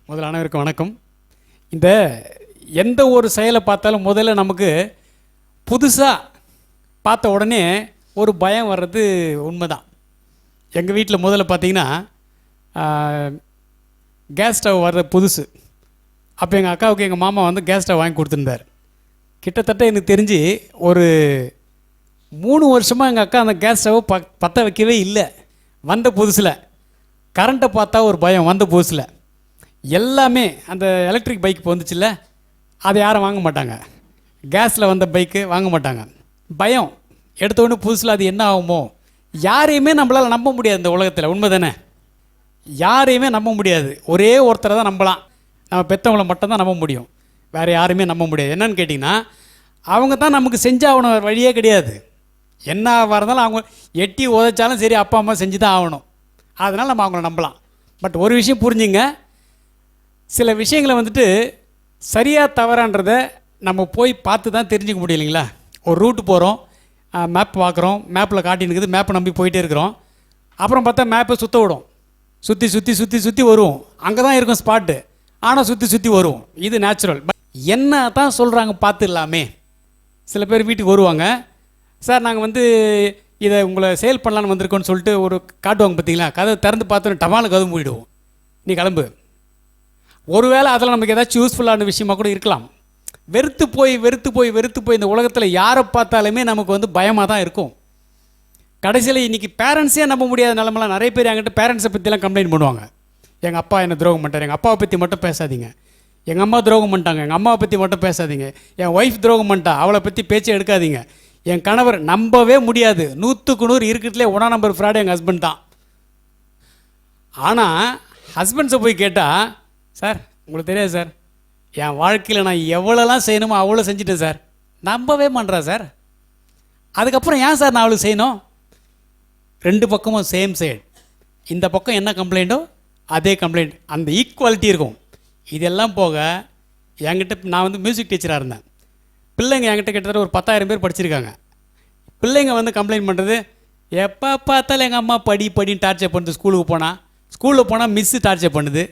முதல்ல அனைவருக்கும் வணக்கம். இந்த எந்த ஒரு செயலை பார்த்தாலும் முதல்ல நமக்கு புதுசாக பார்த்த உடனே ஒரு பயம் வர்றது உண்மைதான். எங்கள் வீட்டில் முதல்ல பார்த்தீங்கன்னா கேஸ் ஸ்டவ் வர்ற புதுசு. அப்போ எங்கள் அக்காவுக்கு எங்கள் மாமா வந்து கேஸ் ஸ்டவ் வாங்கி கொடுத்துருந்தார். கிட்டத்தட்ட எனக்கு தெரிஞ்சு ஒரு 3 வருஷமாக எங்கள் அக்கா அந்த கேஸ் ஸ்டவ் பற்ற வைக்கவே இல்லை. வந்த புதுசில் கரண்ட்டை பார்த்தா ஒரு பயம். வந்த புதுசில் எல்லாமே அந்த எலக்ட்ரிக் பைக் இப்போ வந்துச்சுல்ல, அதை யாரும் வாங்க மாட்டாங்க. கேஸில் வந்த பைக்கு வாங்க மாட்டாங்க. பயம் எடுத்தோடனே புதுசில் அது என்ன ஆகுமோ. யாரையுமே நம்மளால் நம்ப முடியாது இந்த உலகத்தில். உண்மை தானே? யாரையுமே நம்ப முடியாது. ஒரே ஒருத்தரை தான் நம்பலாம். நம்ம பெற்றவங்களை மட்டும்தான் நம்ப முடியும். வேறு யாருமே நம்ப முடியாது. என்னன்னு கேட்டிங்கன்னா, அவங்க தான் நமக்கு செஞ்சாகணும். வேறு வழியே கிடையாது. என்ன இருந்தாலும் அவங்க எட்டி உதைச்சாலும் சரி, அப்பா அம்மா செஞ்சு தான் ஆகணும். அதனால் நம்ம அவங்கள நம்பலாம். பட் ஒரு விஷயம் புரிஞ்சுங்க, சில விஷயங்களை வந்துட்டு சரியாக தவறான்றதை நம்ம போய் பார்த்து தான் தெரிஞ்சுக்க முடியும் இல்லைங்களா? ஒரு ரூட்டு போகிறோம், மேப் பார்க்குறோம், மேப்பில் காட்டினுக்குது, மேப்பை நம்பி போயிட்டே இருக்கிறோம். அப்புறம் பார்த்தா மேப்பை சுற்ற விடும். சுற்றி சுற்றி சுற்றி சுற்றி வருவோம். அங்கே தான் இருக்கும் ஸ்பாட்டு, ஆனால் சுற்றி சுற்றி வருவோம். இது நேச்சுரல். பட் என்ன தான் சொல்கிறாங்க பார்த்துடலாமே. சில பேர் வீட்டுக்கு வருவாங்க, சார் நாங்கள் வந்து இதை உங்களை சேல் பண்ணலான்னு வந்திருக்கோன்னு சொல்லிட்டு ஒரு காட்டுவாங்க. பார்த்தீங்களா? கதை திறந்து பார்த்தோன்னு டமால் கதவு மூடிடுவோம். நீ கிளம்பு. ஒருவேளை அதில் நமக்கு ஏதாச்சும் யூஸ்ஃபுல்லான விஷயமாக கூட இருக்கலாம். வெறுத்து போய் இந்த உலகத்தில் யாரை பார்த்தாலுமே நமக்கு வந்து பயமாக தான் இருக்கும். கடைசியில் இன்றைக்கி பேரண்ட்ஸே நம்ப முடியாத நிலமெல்லாம் நிறைய பேர் என்கிட்ட பேரண்ட்ஸை பற்றிலாம் கம்ப்ளைண்ட் பண்ணுவாங்க. எங்கள் அப்பா என்ன துரோகம் பண்ணிட்டார், எங்கள் அப்பாவை பற்றி மட்டும் பேசாதீங்க. எங்கள் அம்மா துரோகம் பண்ணிட்டாங்க, எங்கள் அம்மாவை பற்றி மட்டும் பேசாதீங்க. என் ஒய்ஃப் துரோகம் பண்ணிட்டா, அவளை பற்றி பேச்சே எடுக்காதீங்க. என் கணவர் நம்பவே முடியாது, 100க்கு 100 இருக்கிறதுலே 1ஆம் நம்பர் ஃப்ராடு எங்கள் ஹஸ்பண்ட் தான். ஆனால் ஹஸ்பண்ட்ஸை போய் கேட்டால், சார் உங்களுக்கு தெரியாது சார், என் வாழ்க்கையில் நான் எவ்வளோலாம் செய்யணுமோ அவ்வளோ செஞ்சுட்டேன் சார். நம்பவே பண்ணுறா சார். அதுக்கப்புறம் ஏன் சார் நான் அவளுக்கு செய்யணும்? 2 பக்கமும் சேம் சைடு. இந்த பக்கம் என்ன கம்ப்ளைண்ட்டோ அதே கம்ப்ளைண்ட், அந்த ஈக்குவாலிட்டி இருக்கும். இதெல்லாம் போக என்கிட்ட நான் வந்து மியூசிக் டீச்சராக இருந்தேன். பிள்ளைங்க என்கிட்ட கிட்டத்தட்ட ஒரு 10,000 பேர் படிச்சிருக்காங்க. பிள்ளைங்க வந்து கம்ப்ளைண்ட் பண்ணுறது, எப்போ பார்த்தாலும் எங்கள் அம்மா படின்னு டார்ச்சர் பண்ணுது. ஸ்கூலில் போனால் மிஸ்ஸு டார்ச்சர் பண்ணுது.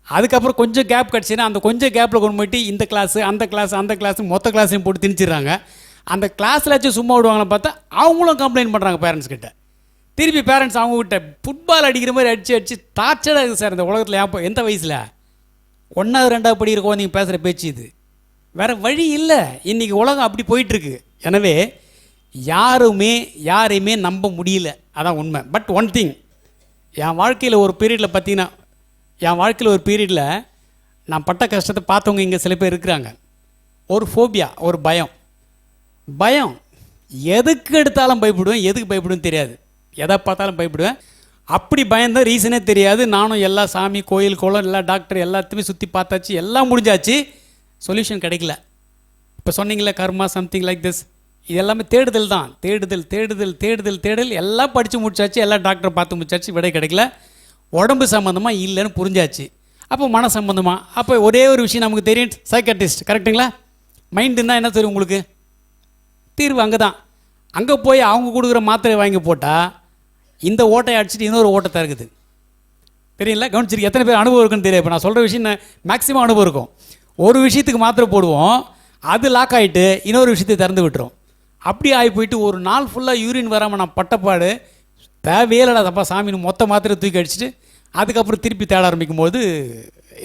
அதுக்கப்புறம் கொஞ்சம் கேப் கிடச்சின்னா அந்த கொஞ்சம் கேப்பில் கொண்டு போயிட்டு இந்த கிளாஸு அந்த கிளாஸு மொத்த கிளாஸையும் போட்டு திணிச்சிடுறாங்க. அந்த கிளாஸ்லாச்சும் சும்மா விடுவாங்கன்னு பார்த்தா அவங்களும் கம்ப்ளைண்ட் பண்ணுறாங்க பேரண்ட்ஸ் கிட்ட. திருப்பி பேரண்ட்ஸ் அவங்ககிட்ட ஃபுட்பால் அடிக்கிற மாதிரி அடித்து டார்ச்சராக இருக்குது சார் இந்த உலகத்தில். ஏன் எந்த வயசில் 1வது 2வது படிக்கிற குழந்தைங்க பேசுகிற பேச்சு இது. வேறு வழி இல்லை. இன்றைக்கி உலகம் அப்படி போயிட்டுருக்கு. எனவே யாரையுமே நம்ப முடியல, அதான் உண்மை. பட் ஒன் திங், என் வாழ்க்கையில் ஒரு பீரியடில் நான் பட்ட கஷ்டத்தை பார்த்தவங்க இங்கே சில பேர் இருக்கிறாங்க. ஒரு ஃபோபியா, ஒரு பயம். எதுக்கு எடுத்தாலும் பயப்படுவேன், எதுக்கு பயப்படுவேன்னு தெரியாது. எதை பார்த்தாலும் பயப்படுவேன். அப்படி பயந்தான் ரீசனே தெரியாது. நானும் எல்லா சாமி கோயில் குளம் எல்லா டாக்டர் எல்லாத்தையுமே சுற்றி பார்த்தாச்சு, எல்லாம் முடிஞ்சாச்சு, சொல்யூஷன் கிடைக்கல. இப்போ சொன்னீங்களே கர்மா சம்திங் லைக் திஸ், இது எல்லாமே தேடுதல் தான். தேடுதல் எல்லாம் படித்து முடிச்சாச்சு, எல்லா டாக்டரை பார்த்து முடிச்சாச்சு, விடை கிடைக்கல. உடம்பு சம்மந்தமாக இல்லைன்னு புரிஞ்சாச்சு. அப்போ மன சம்மந்தமாக, அப்போ ஒரே ஒரு விஷயம் நமக்கு தெரியும், சைக்காட்டிஸ்ட். கரெக்டுங்களா? மைண்டுன்னா என்ன தெரியும் உங்களுக்கு? தீர்வு அங்கே தான். அங்கே போய் அவங்க கொடுக்குற மாத்திரை வாங்கி போட்டால் இந்த ஓட்டையை அடிச்சுட்டு இன்னொரு ஓட்டை தருக்குது. தெரியல? கவனிச்சிருக்கு? எத்தனை பேர் அனுபவம் இருக்குன்னு தெரியாது. இப்போ நான் சொல்கிற விஷயம் மேக்ஸிமம் அனுபவம் இருக்கும். ஒரு விஷயத்துக்கு மாத்திரை போடுவோம், அது லாக் ஆகிட்டு இன்னொரு விஷயத்தை திறந்து விட்டுரும். அப்படி ஆகி போயிட்டு ஒரு நாள் ஃபுல்லாக யூரின் வராமல் நான் பட்டப்பாடு, தேவையில்லடா தப்பா சாமின்னு மொத்த மாத்திரை தூக்கி அடிச்சுட்டு அதுக்கப்புறம் திருப்பி தேட ஆரம்பிக்கும் போது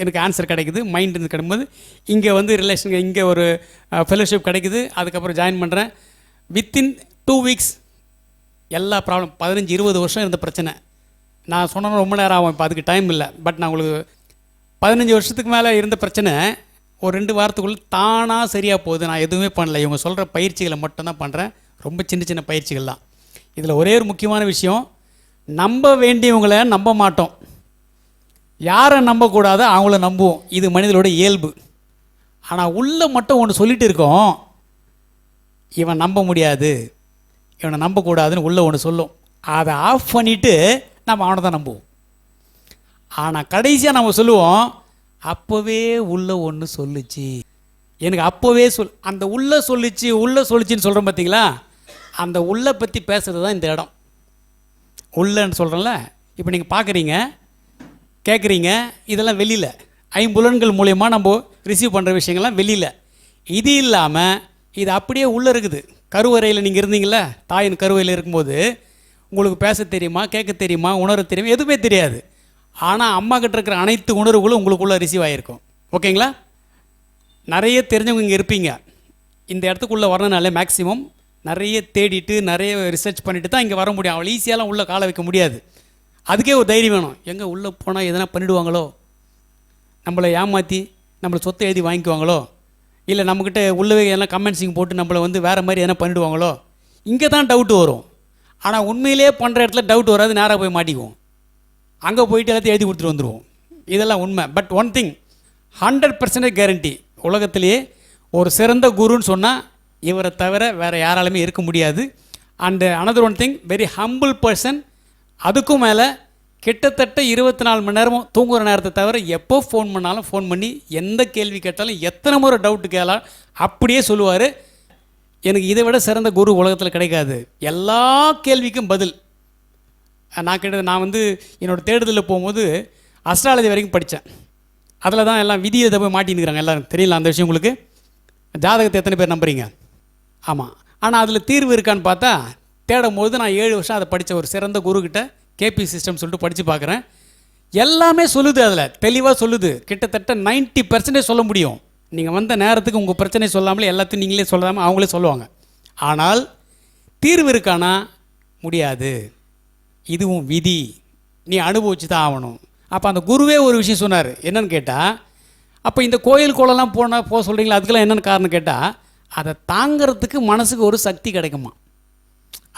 எனக்கு ஆன்சர் கிடைக்குது. மைண்டு கிடைக்கும்போது இங்கே வந்து ரிலேஷன், இங்கே ஒரு ஃபெலோஷிப் கிடைக்குது. அதுக்கப்புறம் ஜாயின் பண்ணுறேன். வித்தின் 2 வீக்ஸ் எல்லா ப்ராப்ளம், 15-20 வருஷம் இருந்த பிரச்சனை. நான் சொன்னேன்னா ரொம்ப நேரம் ஆகும், இப்போ அதுக்கு டைம் இல்லை. பட் நான் உங்களுக்கு 15 வருஷத்துக்கு மேலே இருந்த பிரச்சனை ஒரு 2 வாரத்துக்குள்ளே தானாக சரியாக போகுது. நான் எதுவுமே பண்ணல, இவங்க சொல்கிற பயிற்சிகளை மட்டும்தான் பண்ணுறேன். ரொம்ப சின்ன பயிற்சிகள் தான். இதில் ஒரே ஒரு முக்கியமான விஷயம், நம்ப வேண்டியவங்களை நம்ப மாட்டோம். யாரை நம்பக்கூடாதோ அவங்கள நம்புவோம். இது மனிதனோட இயல்பு. ஆனால் உள்ளே மட்டும் ஒன்று சொல்லிட்டு இருக்கோம், இவன் நம்ப முடியாது, இவனை நம்பக்கூடாதுன்னு உள்ளே ஒன்று சொல்லும். அதை ஆஃப் பண்ணிவிட்டு நம்ம அவனை தான் நம்புவோம். ஆனால் கடைசியாக நம்ம சொல்லுவோம், அப்போவே உள்ள ஒன்று சொல்லிச்சு, எனக்கு அப்போவே அந்த உள்ளே சொல்லிச்சின்னு சொல்கிறோம் பார்த்தீங்களா? அந்த உள்ளே பற்றி பேசுகிறது தான் இந்த இடம். உள்ளன்னு சொல்கிறேன்ல, இப்போ நீங்கள் பார்க்குறீங்க, கேட்குறீங்க, இதெல்லாம் வெளியில். ஐம்புலன்கள் மூலயமா நம்ம ரிசீவ் பண்ணுற விஷயங்கள்லாம் வெளியில். இது இல்லாமல் இது அப்படியே உள்ளே இருக்குது. கருவறையில் நீங்கள் இருந்தீங்களே, தாயின் கருவறையில் இருக்கும்போது உங்களுக்கு பேச தெரியுமா, கேட்க தெரியுமா, உணர தெரியுமா, எதுவுமே தெரியாது. ஆனால் அம்மா கிட்ட இருக்கிற அனைத்து உணர்வுகளும் உங்களுக்குள்ளே ரிசீவ் ஆகிருக்கும். ஓகேங்களா? நிறைய தெரிஞ்சவங்க இங்கே இருப்பீங்க. இந்த இடத்துக்குள்ளே வரணுனாலே மேக்ஸிமம் நிறைய தேடிட்டு நிறைய ரிசர்ச் பண்ணிட்டு தான் இங்கே வர முடியும். அவள் ஈஸியாலாம் உள்ளே காலை வைக்க முடியாது. அதுக்கே ஒரு தைரியம் வேணும். எங்கே உள்ளே போனால் எதனா பண்ணிவிடுவாங்களோ, நம்மளை ஏமாற்றி நம்மளை சொத்தை எழுதி வாங்கிக்குவாங்களோ, இல்லை நம்மக்கிட்ட உள்ளவே எதனா கமெண்ட்ஸிங் போட்டு நம்மளை வந்து வேறு மாதிரி எதனா பண்ணிவிடுவாங்களோ, இங்கே தான் டவுட்டு வரும். ஆனால் உண்மையிலே பண்ணுற இடத்துல டவுட் வராது, நேராக போய் மாட்டிக்குவோம். அங்கே போயிட்டு எல்லாத்தையும் எழுதி கொடுத்துட்டு வந்துடுவோம். இதெல்லாம் உண்மை. பட் ஒன் திங் 100% கேரண்டி, உலகத்திலேயே ஒரு சிறந்த குருன்னு சொன்னால் இவரை தவிர வேறு யாராலுமே இருக்க முடியாது. And another one thing, very humble person. அதுக்கும் மேலே கிட்டத்தட்ட 24 மணி நேரமும் தூங்குகிற நேரத்தை தவிர எப்போ ஃபோன் பண்ணாலும் ஃபோன் பண்ணி எந்த கேள்வி கேட்டாலும் எத்தனை முறை டவுட்டு கேட்கலாம் அப்படியே சொல்லுவார். எனக்கு இதை விட சிறந்த குரு உலகத்தில் கிடைக்காது. எல்லா கேள்விக்கும் பதில். நான் வந்து என்னோடய தேடுதலில் போகும்போது அஸ்ட்ராலஜி வரைக்கும் படித்தேன். அதில் தான் எல்லாம் விதியை இதை போய் மாட்டின்னுக்கிறாங்க. எல்லோரும் தெரியல அந்த விஷயம் உங்களுக்கு. ஜாதகத்தை எத்தனை பேர் நம்புறீங்க? ஆமாம். ஆனால் அதில் தீர்வு இருக்கான்னு பார்த்தா தேடும் போது நான் 7 வருஷம் அதை படித்த ஒரு சிறந்த குருக்கிட்ட கேபி சிஸ்டம் சொல்லிட்டு படித்து பார்க்குறேன். எல்லாமே சொல்லுது, அதில் தெளிவாக சொல்லுது. கிட்டத்தட்ட 90% சொல்ல முடியும். நீங்கள் வந்த நேரத்துக்கு உங்கள் பிரச்சனை சொல்லாமலே எல்லாத்தையும் நீங்களே சொல்லாமல் அவங்களே சொல்லுவாங்க. ஆனால் தீர்வு இருக்கானா? முடியாது. இதுவும் விதி, நீ அனுபவிச்சு தான் ஆகணும். அப்போ அந்த குருவே ஒரு விஷயம் சொன்னார். என்னன்னு கேட்டால், அப்போ இந்த கோயில் கோலெல்லாம் போக சொல்கிறீங்களா, அதுக்கெல்லாம் என்னென்னு காரணம் கேட்டால், அதை தாங்கிறதுக்கு மனசுக்கு ஒரு சக்தி கிடைக்குமா.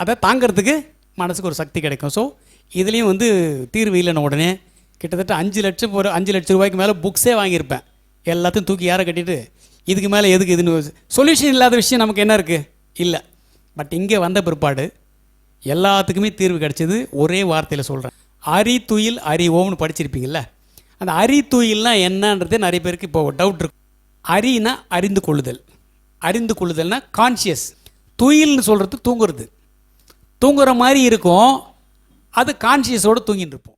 அதை தாங்கிறதுக்கு மனசுக்கு ஒரு சக்தி கிடைக்கும். ஸோ இதுலேயும் வந்து தீர்வு இல்லைன்னு உடனே கிட்டத்தட்ட 5 லட்சம் ரூபாய்க்கு மேலே புக்ஸே வாங்கியிருப்பேன். எல்லாத்தையும் தூக்கி யாரை கட்டிட்டு இதுக்கு மேலே எதுக்கு இதுன்னு சொல்யூஷன் இல்லாத விஷயம் நமக்கு என்ன இருக்குது? இல்லை. பட் இங்கே வந்த பிற்பாடு எல்லாத்துக்குமே தீர்வு கிடைச்சது. ஒரே வார்த்தையில் சொல்கிறேன், அறிதுயில் அறிவோம்னு படிச்சிருப்பீங்கள்ல, அந்த அறிதுயில்னால் என்னன்றதே நிறைய பேருக்கு இப்போ டவுட் இருக்கும். அறினா அறிந்து கொள்ளுதல், அறிந்து கொள்ளுதல்னா கான்ஷியஸ். துயில்னு சொல்கிறது தூங்குறது. தூங்குற மாதிரி இருக்கும், அது கான்ஷியஸோடு தூங்கின்னு இருப்போம்.